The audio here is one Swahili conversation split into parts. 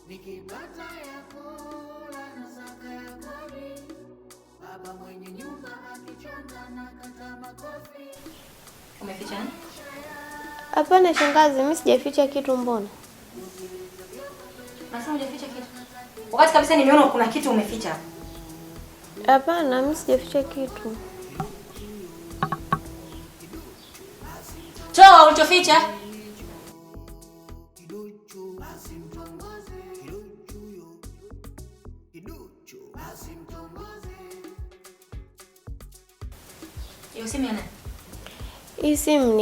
nikipata ya kula na saka ya kodi, baba mwenye nyumba akichonga na kata makofi. Umeficha nini? Hapana shangazi, mimi sijaficha kitu mbona? Nasema hujaficha kitu. Wakati kabisa nimeona kuna kitu umeficha hapo. Hapana, mimi sijaficha kitu. Toa ulichoficha. Hiyo simu ya nani? Hii simu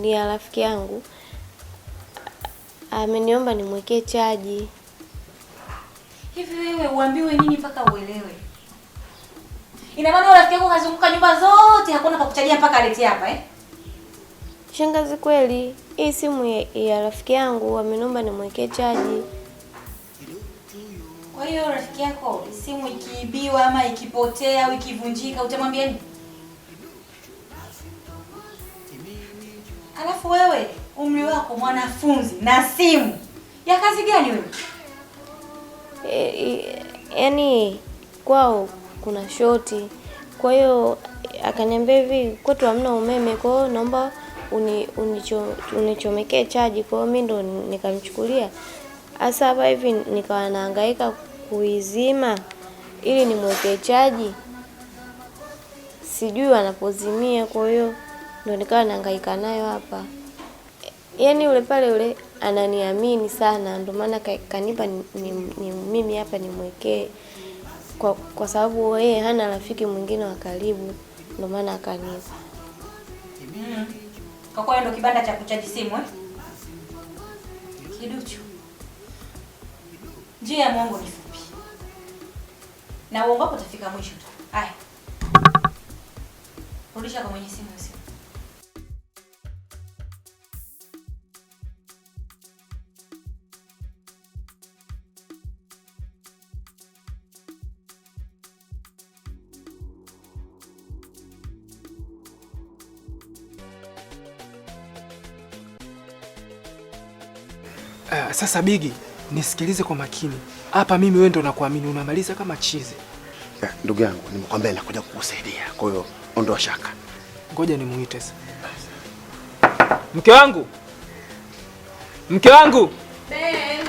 ni ya rafiki yangu. Ameniomba nimwekee chaji. Hivi wewe uambiwe nini mpaka uelewe? Ina maana rafiki yako kazunguka nyumba zote hakuna pa kuchajia mpaka alete hapa eh? Shangazi kweli, hii simu ya rafiki yangu ameniomba nimwekee chaji. Kwa hiyo rafiki yako simu ikiibiwa ama ikipotea au ikivunjika utamwambia nini? Alafu wewe umri wako mwanafunzi na simu ya kazi gani wewe? Yaani kwao kuna shoti. Kwa hiyo akaniambia hivi kwetu hamna umeme, kwa hiyo naomba unichomekee chaji. Kwa hiyo mimi ndo nikamchukulia. Hasa hapa hivi nikawa nahangaika kuizima ili nimwekee chaji. Sijui wanapozimia, kwa hiyo ndo nikawa nahangaika nayo hapa. Yaani yule pale yule ananiamini sana, ndio maana kanipa ni mimi hapa nimwekee, kwa sababu yeye hana rafiki mwingine wa karibu, ndio maana akanipa. Kwa hiyo ndo kibanda cha kuchaji simu eh? Kiduchu. Njia ya Mungu ni fupi. Na uongo wako utafika mwisho tu. Haya. Rudisha kwa mwenye simu hiyo. Sasa Bigi, nisikilize kwa makini. Hapa mimi wewe ndo nakuamini, unamaliza kama chizi. Ndugu yangu, nimekwambia nakuja kukusaidia. Kwa hiyo ondoa shaka. Ngoja nimuite sasa. Mke wangu. Mke wangu. Ben.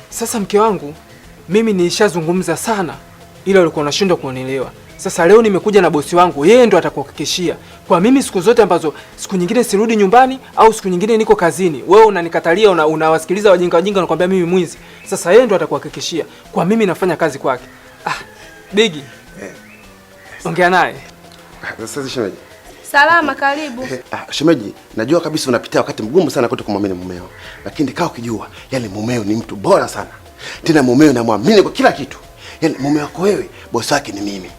Sasa mke wangu, mimi nilishazungumza sana ila ulikuwa unashindwa kuonielewa. Sasa leo nimekuja na bosi wangu, yeye ndo atakuhakikishia. Kwa mimi siku zote ambazo siku nyingine sirudi nyumbani au siku nyingine niko kazini, wewe unanikatalia, unawasikiliza wajinga unakwambia mimi mwizi. Sasa yeye ndo atakuhakikishia. Kwa mimi nafanya kazi kwake. Bigi. Ongea naye. Sasa shemeji. Salama, karibu. Shemeji, najua kabisa unapitia wakati mgumu sana kote kumwamini mumeo. Lakini kaa ukijua, yani mumeo ni mtu bora sana. Tena mumeo namwamini kwa kila kitu. Yaani mume wako wewe, bosi wake ni mimi.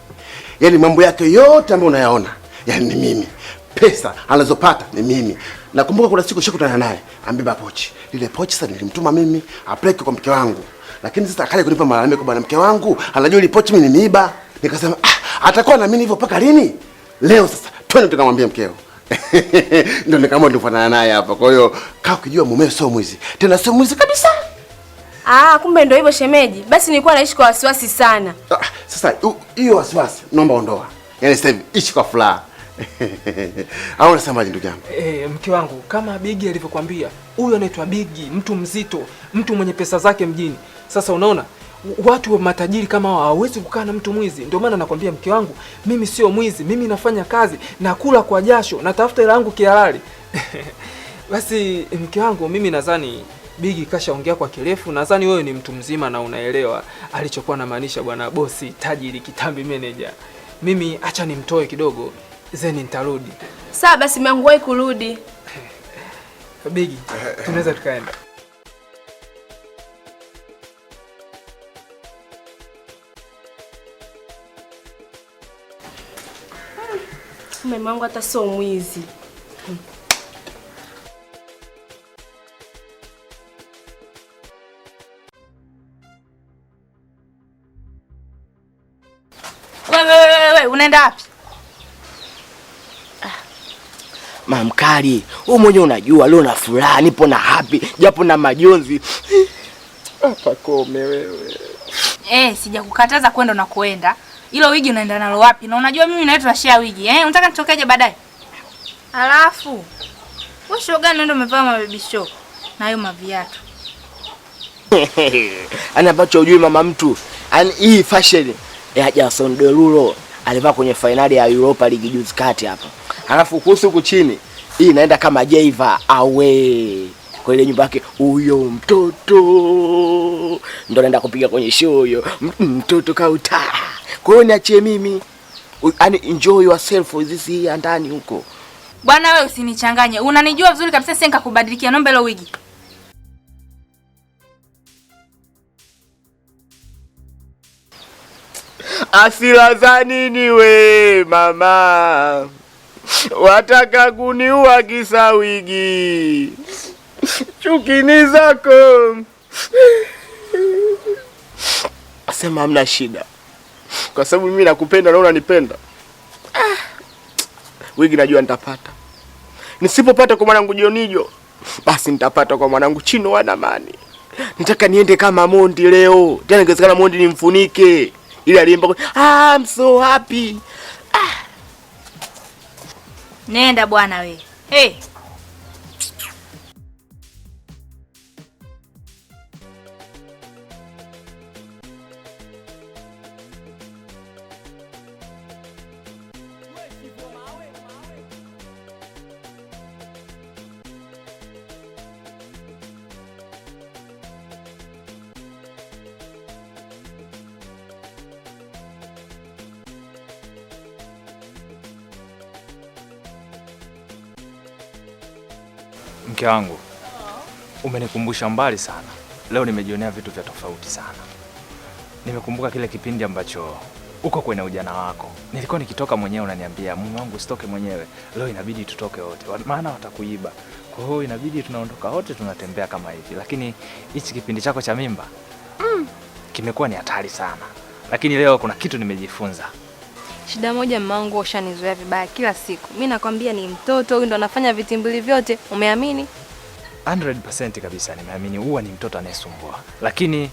Yaani mambo yake yote ambayo unayaona, yaani ni mimi. Pesa anazopata ni mimi. Nakumbuka kuna siku shikutana naye, ambeba pochi. Ile pochi sasa nilimtuma mimi apeleke kwa mke wangu. Lakini sasa akaja kunipa malalamiko kwa bwana mke wangu, anajua ile pochi mimi nimeiba. Nikasema, atakuwa na mimi hivyo mpaka lini? Leo sasa twende tukamwambia mkeo. Ndio nikamwambia tufanana naye hapa. Kwa hiyo kaa ukijua mumeo sio mwizi. Tena sio mwizi kabisa. Kumbe ndio hivyo shemeji. Basi nilikuwa naishi kwa wasiwasi sana. Sasa hiyo wasiwasi naomba ondoa. Yaani sasa hivi ishi kwa furaha. Au unasemaje ndugu yangu? Mke wangu, kama Bigi alivyokuambia, huyu anaitwa Bigi, mtu mzito, mtu mwenye pesa zake mjini. Sasa unaona, watu wa matajiri kama hao hawezi kukaa na mtu mwizi. Ndio maana nakwambia mke wangu, mimi sio mwizi, mimi nafanya kazi, nakula kwa jasho, natafuta hela yangu kihalali. Basi mke wangu, mimi nadhani Bigi kashaongea kwa kirefu. Nadhani wewe ni mtu mzima na unaelewa alichokuwa anamaanisha bwana bosi, tajiri, kitambi manager. Mimi acha nimtoe kidogo, zeni nitarudi. Sawa basi, mwangu kurudi. Bigi, tunaweza tukaenda. Mume wangu hata sio mwizi. Wewe unaenda wapi? Mamkali, wewe mwenyewe unajua leo na furaha, nipo na happy, japo na majonzi. Pakome wewe. Sijakukataza kwenda na kuenda. Hilo wigi unaenda nalo wapi? Na unajua mimi na wewe tunashare wigi. Unataka nitokeje baadaye? Alafu wewe show gani ndio umevaa mababy show na hayo maviatu? Ana ambacho hujui mama mtu. Yaani hii fashion ya Jason Derulo alivaa kwenye finali ya Europa League juzi kati hapa. Alafu kuhusu huku chini, hii inaenda kama Jaiva awe. Kwa ile nyumba yake huyo mtoto ndo naenda kupiga kwenye show huyo. Mtoto kauta. Kwa hiyo niachie mimi. Yaani enjoy yourself this here ndani huko. Bwana wewe usinichanganye. Unanijua vizuri kabisa, sasa nikakubadilikia nombe lo wigi. Asila za nini we mama? Wataka kuniua kisa wigi. Chukini zako. Asema hamna shida. Kwa sababu mimi nakupenda na unanipenda. Wigi najua nitapata. Nisipopata kwa mwanangu Jonijo, basi nitapata kwa mwanangu Chino Wanamani. Nitaka niende kama Mondi leo. Tena ingewezekana Mondi nimfunike. Ili aliimba I'm so happy. Nenda bwana we. Mke wangu, umenikumbusha mbali sana. Leo nimejionea vitu vya tofauti sana. Nimekumbuka kile kipindi ambacho uko kwenye ujana wako. Nilikuwa nikitoka mwenyewe unaniambia, mume wangu usitoke mwenyewe. Leo inabidi tutoke wote. Maana watakuiba. Kwa hiyo inabidi tunaondoka wote tunatembea kama hivi. Lakini hichi kipindi chako cha mimba kimekuwa ni hatari sana. Lakini leo kuna kitu nimejifunza. Shida moja mmangu ushanizoea vibaya kila siku. Mimi nakwambia ni mtoto huyu ndo anafanya vitimbili vyote. Umeamini? 100% kabisa nimeamini huwa ni mtoto anayesumbua. Lakini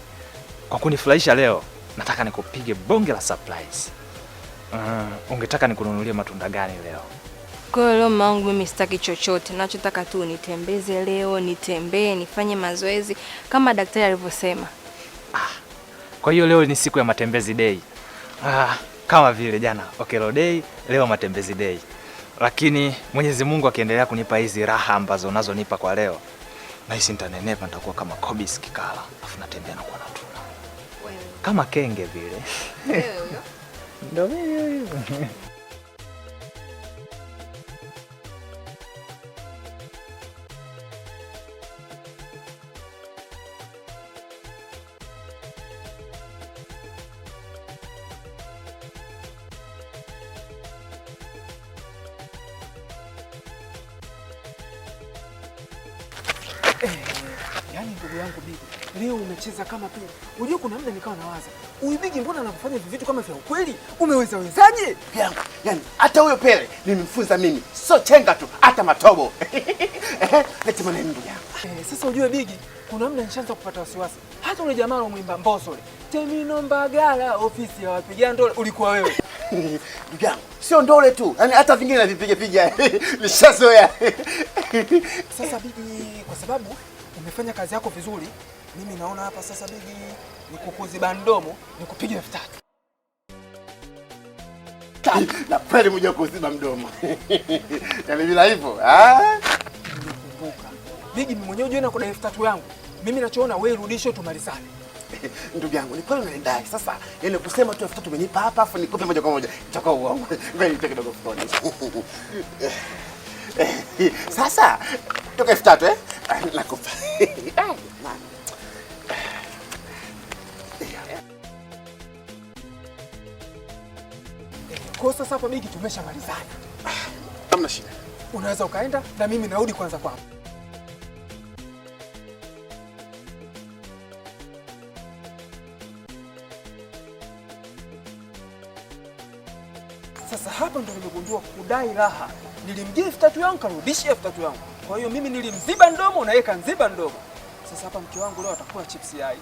kwa kunifurahisha leo nataka nikupige bonge la surprise. Ungetaka nikununulie matunda gani leo? Kwa hiyo leo mmangu mimi sitaki chochote. Ninachotaka tu nitembeze leo, nitembee, nifanye mazoezi kama daktari alivyosema. Kwa hiyo leo ni siku ya matembezi day. Kama vile jana Okelo day, leo matembezi day. Lakini Mwenyezi Mungu akiendelea kunipa hizi raha ambazo unazonipa kwa leo, nahisi nitanenepa, nitakuwa kama Kobisi Kikala, afu natembea na kuwa natuna. Kama kenge vile. Wewe huyo? Ndio mimi. Yaani ndugu yangu Bigi, leo umecheza kama pili. Unajua kuna muda nikawa nawaza, huyu Bigi mbona anakufanya vitu kama vya ukweli? Umewezaje? Yangu, yani hata huyo Pele nimemfunza mimi. Sio chenga tu, hata matobo. Leti maneno ndugu yangu. Sasa ujue Bigi, kuna muda nishaanza kupata wasiwasi. Hata ule jamaa mwimba Mbosole, Temino Mbagala, ofisi ya wapiga ndole, ulikuwa wewe. Ndugu yangu, sio ndole tu. Yaani hata vingine navipiga piga. Nishazoea. Sasa Bigi, kwa sababu umefanya kazi yako vizuri, mimi naona hapa sasa Bigi nikukuziba mdomo, nikupige 3000. Na kweli mmoja kuziba mdomo. Yaani bila hivyo, Nimekumbuka. Bigi mimi mwenyewe unajua kuna 3000 yangu. Mimi nachoona wewe rudisho tumalizane. Ndugu yangu, ni kweli unanidai. Sasa yani kusema tu 3000 umenipa hapa afu nikupe moja kwa moja. Itakuwa uongo. Ngoja niteke kidogo foni. Sasa toka 3000 nakupa. Kwa sasa hapa Bigi tumeshamalizana. Hamna shida. Unaweza ukaenda na mimi narudi kwanza kwangu. Sasa hapa ndo nimegundua kudai raha. Nilimgia 3000 yangu karudishia 3000 yangu. Kwa hiyo mimi nilimziba mdomo na yeye kanziba mdomo. Sasa hapa mke wangu leo atakula chips yai.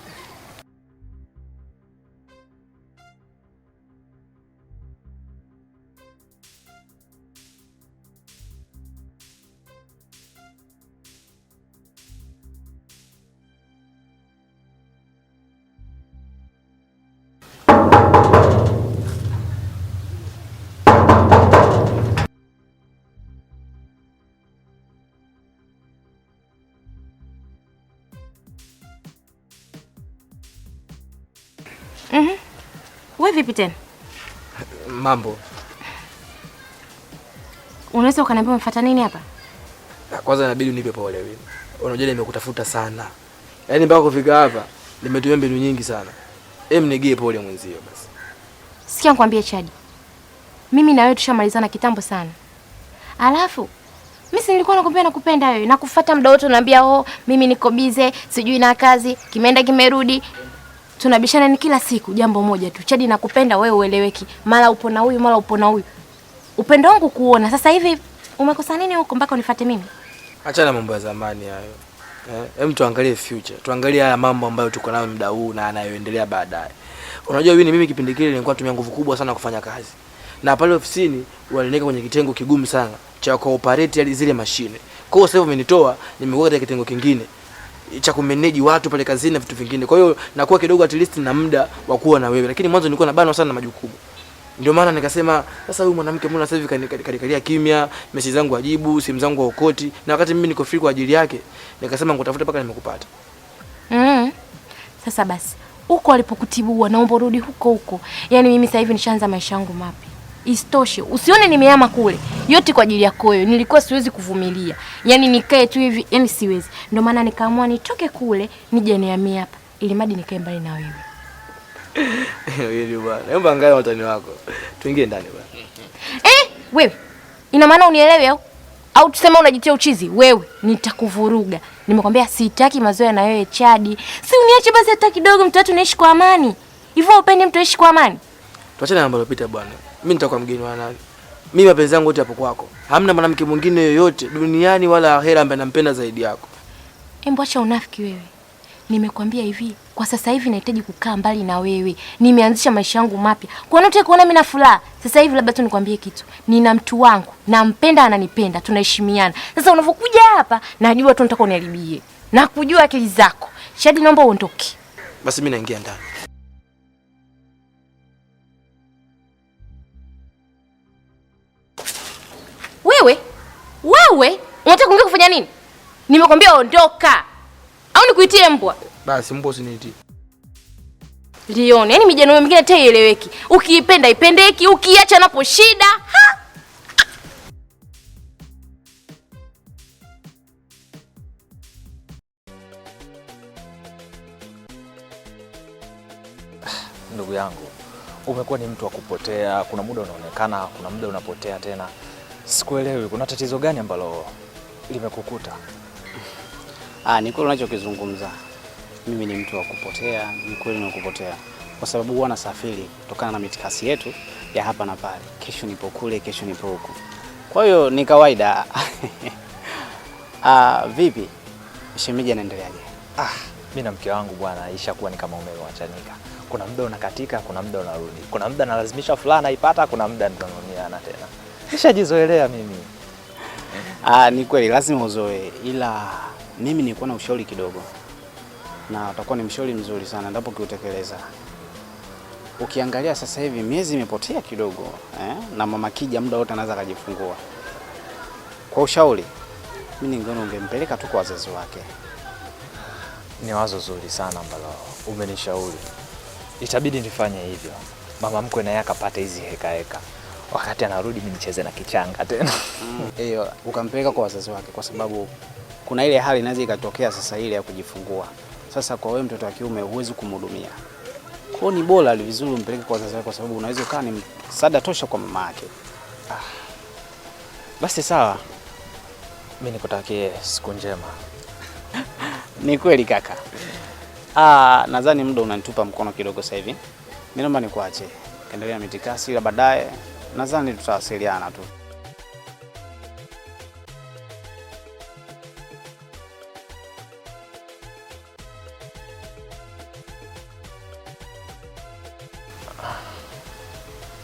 Wewe vipi tena? Mambo. Unaweza ukaniambia umefuata nini hapa? Kwanza inabidi unipe pole wewe. Unajua nimekutafuta sana. Yaani mpaka kufika hapa nimetumia mbinu nyingi sana. Nigie pole mwenzio basi. Sikia nikwambie Chadi. Mimi na wewe tushamalizana kitambo sana. Alafu mimi si nilikuwa nakupenda wewe. Nakufuata muda wote unaniambia mimi niko busy, sijui na kazi, kimeenda kimerudi. Tunabishana ni kila siku jambo moja tu. Chadi nakupenda wewe ueleweki. Mara upo na huyu, mara upo na huyu. Upendo wangu kuona. Sasa hivi umekosa nini huko mpaka unifuate mimi? Achana mambo ya zamani hayo. Hem, tuangalie future. Tuangalie haya mambo ambayo tuko nayo muda huu na yanayoendelea baadaye. Unajua mimi kipindi kile nilikuwa natumia nguvu kubwa sana kufanya kazi. Na pale ofisini waliniweka kwenye kitengo kigumu sana cha cooperate zile mashine. Kwa hiyo sasa hivi umenitoa, nimekuwa katika kitengo kingine cha kumanage watu pale kazini na vitu vingine. Kwa hiyo nakuwa kidogo at least na muda wa kuwa na wewe. Lakini mwanzo nilikuwa nabanwa sana na majukumu. Ndio maana nikasema sasa huyu mwanamke mbona sasa hivi kanikalia kimya, message zangu ajibu, simu zangu haokoti, na wakati mimi niko free kwa ajili yake, nikasema ngutafuta mpaka nimekupata. Sasa basi, huko alipokutibua naomba urudi huko. Yaani mimi sasa hivi nishaanza maisha yangu mapya. Isitoshe, usione nimehama kule. Yote kwa ajili yako wewe. Nilikuwa siwezi kuvumilia. Yaani nikae tu hivi, yaani siwezi. Ndio maana nikaamua nitoke kule, nije nihamie hapa ili madi nikae mbali na wewe. Wewe bwana, naomba angalia watani wako. Tuingie ndani bwana. Wewe. Ina maana unielewe au tuseme unajitia uchizi? Wewe nitakuvuruga. Nimekwambia sitaki mazoea na wewe Chadi. Si uniache basi hata kidogo, mtatu naishi kwa amani. Hivyo upende mtu aishi kwa amani? Tuachane na mambo yaliyopita bwana. Mimi nitakuwa mgeni wa nani? Mimi mapenzi yangu yote hapo kwako. Hamna mwanamke mwingine yoyote duniani wala ahera ambaye nampenda zaidi yako. Embo acha unafiki wewe. Nimekwambia hivi, kwa sasa hivi nahitaji kukaa mbali na wewe. Nimeanzisha maisha yangu mapya. Kwa nini kuona mimi na furaha? Sasa hivi labda tu nikwambie kitu. Nina mtu wangu, nampenda, ananipenda, tunaheshimiana. Sasa unapokuja hapa, najua tu unataka uniharibie. Na kujua akili zako. Shadi, naomba uondoke. Basi mimi naingia ndani. Wewe, unataka kuingia kufanya nini? Nimekwambia ondoka. Au nikuitie mbwa? Basi mbwa usiniitie. Lione, yani mijano mingine hata ieleweki. Ukiipenda ipendeki, ukiacha napo shida. Ndugu yangu, umekuwa ni mtu wa kupotea. Kuna muda unaonekana, kuna muda unapotea tena. Sikuelewi, kuna tatizo gani ambalo limekukuta? Ni kweli unachokizungumza. Mimi ni mtu wa kupotea, ni kweli na kupotea. Kwa sababu huwa nasafiri kutokana na mitikasi yetu ya hapa na pale. Kesho nipo kule, kesho nipo huku. Kwa hiyo ni kawaida. Vipi? Shemeji anaendeleaje? Mimi na mke wangu bwana, ishakuwa ni kama umeme wachanika. Kuna muda unakatika, kuna muda unarudi. Kuna muda nalazimisha fulana ipata, kuna muda tunanuniana tena. Nishajizoelea mimi. Ni kweli lazima uzoe, ila mimi nilikuwa na ushauri kidogo. Na utakuwa ni mshauri mzuri sana ndipo kiutekeleza. Ukiangalia sasa hivi miezi imepotea kidogo, na mama kija muda wote anaweza kujifungua. Kwa ushauri, mimi ningeona ungempeleka tu kwa wazazi wake. Ni wazo zuri sana ambalo umenishauri. Itabidi nifanye hivyo. Mama mkwe naye akapata hizi heka. Wakati anarudi mimi nicheze na kichanga tena. Ukampeleka kwa wazazi wake kwa sababu kuna ile hali inaweza ikatokea sasa ile ya kujifungua. Sasa kwa wewe mtoto wa kiume huwezi kumhudumia. Kwa hiyo ni bora vizuri umpeleke kwa wazazi wake kwa sababu unaweza ukaa ni msaada tosha kwa mama yake. Basi sawa. Mimi nikutakie siku njema. Ni kweli kaka. Nadhani muda unanitupa mkono kidogo sasa hivi. Mimi naomba nikuache. Endelea na mitikasi ila baadaye nadhani tutawasiliana tu.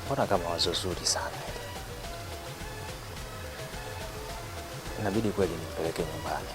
Mbona kama wazo zuri sana hili. Inabidi kweli nimpeleke nyumbani.